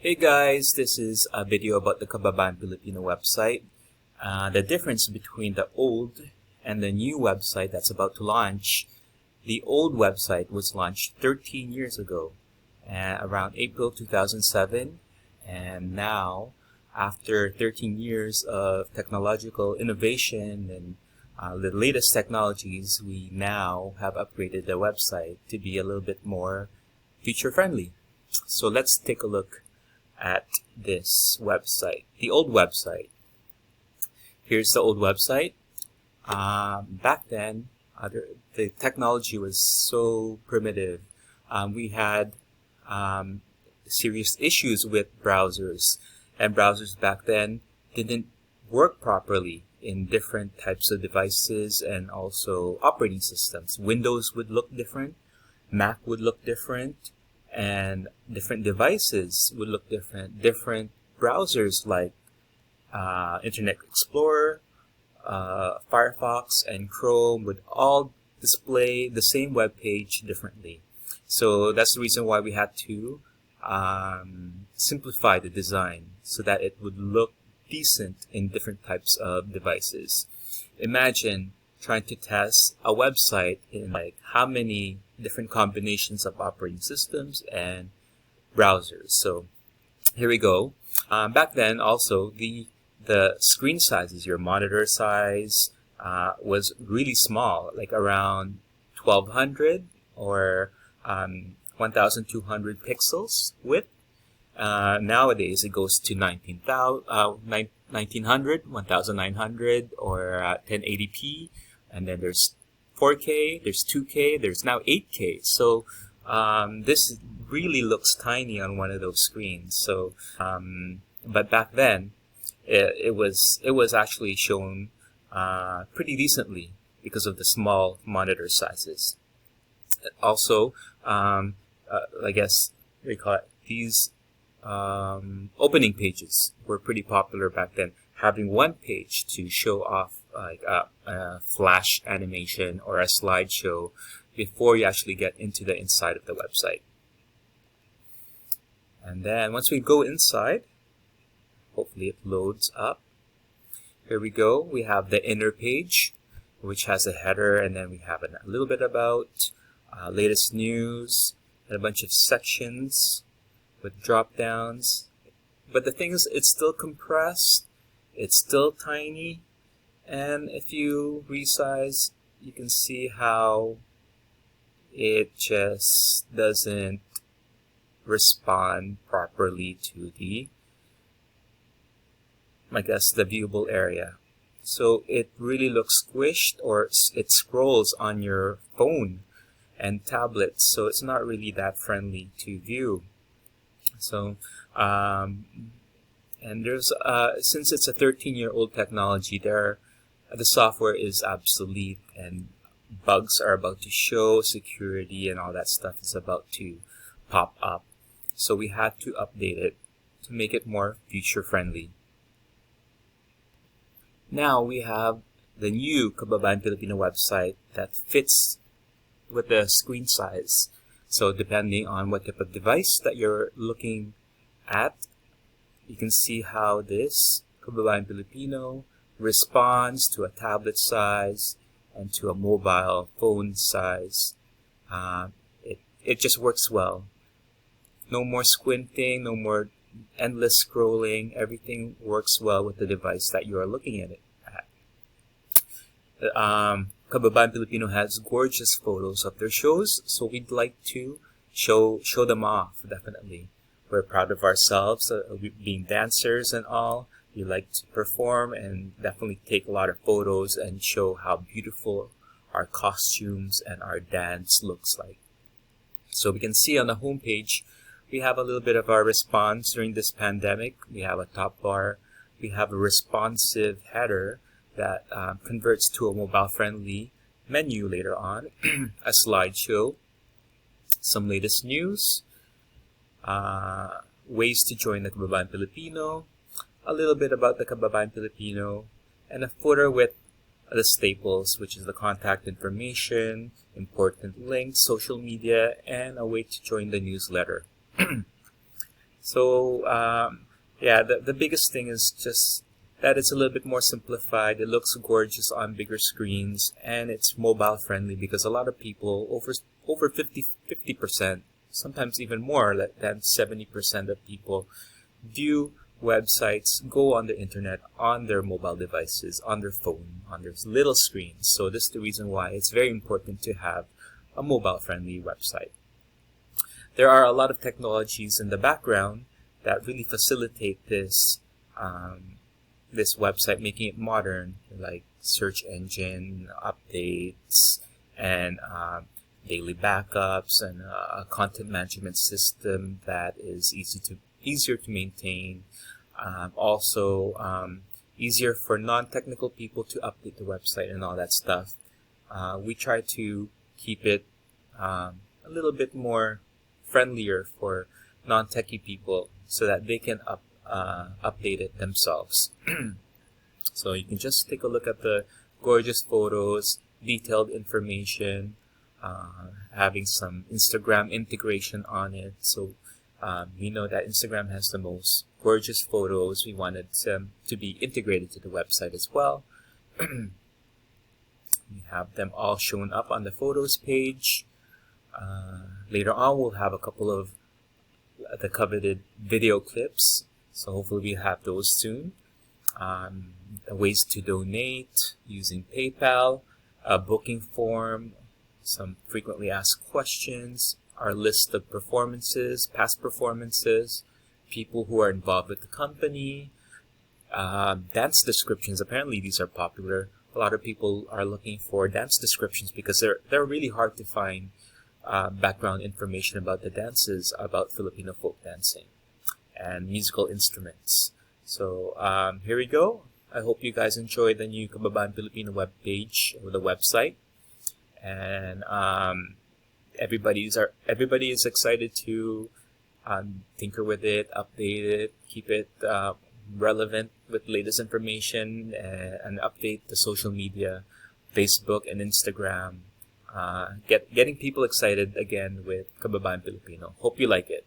Hey guys, this is a video about the Kababan Filipino website. The difference between the old and the new website that's about to launch. The old website was launched 13 years ago, around April 2007. And now, after 13 years of technological innovation and the latest technologies, we now have upgraded the website to be a little bit more feature-friendly. So let's take a look at this website, the old website. Here's the old website. Back then, the technology was so primitive. We had serious issues with browsers, and browsers back then didn't work properly in different types of devices and also operating systems. Windows would look different, Mac would look different, and different devices would look different. Different browsers like Internet Explorer, Firefox, and Chrome would all display the same web page differently. So that's the reason why we had to simplify the design so that it would look decent in different types of devices. Imagine trying to test a website in like how many different combinations of operating systems and browsers. So here we go. Back then also the screen sizes, your monitor size was really small, like around 1200 or 1200 pixels width. Nowadays it goes to 1900, 1900 or 1080p. And then there's 4K, there's 2K, there's now 8K. So this really looks tiny on one of those screens. So, but back then, it was actually shown pretty decently because of the small monitor sizes. Also, I guess they call it these opening pages were pretty popular back then. Having one page to show off like a flash animation or a slideshow before you actually get into the inside of the website. And then once we go inside, hopefully it loads up. Here we go. We have the inner page, which has a header, and then we have a little bit about latest news and a bunch of sections with drop downs. But the thing is, it's still compressed. It's still tiny, and if you resize, you can see how it just doesn't respond properly to the, I guess, the viewable area. So it really looks squished, or it scrolls on your phone and tablet, so it's not really that friendly to view. So and there's since it's a 13-year-old technology, the software is obsolete and bugs are about to show, security and all that stuff is about to pop up. So we had to update it to make it more future-friendly. Now we have the new Kababan Filipino website that fits with the screen size. So depending on what type of device that you're looking at, you can see how this Kababan Filipino responds to a tablet size and to a mobile phone size. It just works well. No more squinting, no more endless scrolling. Everything works well with the device that you are looking at it at. Kababan Filipino has gorgeous photos of their shows, so we'd like to show them off, definitely. We're proud of ourselves, being dancers and all. We like to perform and definitely take a lot of photos and show how beautiful our costumes and our dance looks like. So we can see on the homepage, we have a little bit of our response during this pandemic. We have a top bar. We have a responsive header that converts to a mobile-friendly menu later on, a slideshow, some latest news, ways to join the Kababan Filipino, a little bit about the Kababan Filipino, and a footer with the staples, which is the contact information, important links, social media, and a way to join the newsletter. So yeah, the biggest thing is just that it's a little bit more simplified. It looks gorgeous on bigger screens, and it's mobile friendly because a lot of people, over 50%, sometimes even more than 70% of people, view websites, go on the internet on their mobile devices, on their phone, on their little screens. So this is the reason why it's very important to have a mobile friendly website. There are a lot of technologies in the background that really facilitate this this website, making it modern, like search engine updates and daily backups and a content management system that is easier to maintain. Also, easier for non-technical people to update the website and all that stuff. We try to keep it a little bit more friendlier for non-techie people so that they can update it themselves. So you can just take a look at the gorgeous photos, detailed information, having some Instagram integration on it. So we know that Instagram has the most gorgeous photos. We wanted them to be integrated to the website as well. We have them all shown up on the photos page. Later on, we'll have a couple of the coveted video clips. So hopefully we have those soon. Ways to donate using PayPal, a booking form, some frequently asked questions, our list of performances, past performances, people who are involved with the company, dance descriptions. Apparently these are popular. A lot of people are looking for dance descriptions because they're really hard to find background information about the dances, about Filipino folk dancing and musical instruments. So here we go. I hope you guys enjoyed the new Kababan Filipino web page or the website, and everybody is excited to tinker with it, update it, keep it relevant with latest information, and update the social media, Facebook and Instagram. Getting people excited again with Kababan Filipino. Hope you like it.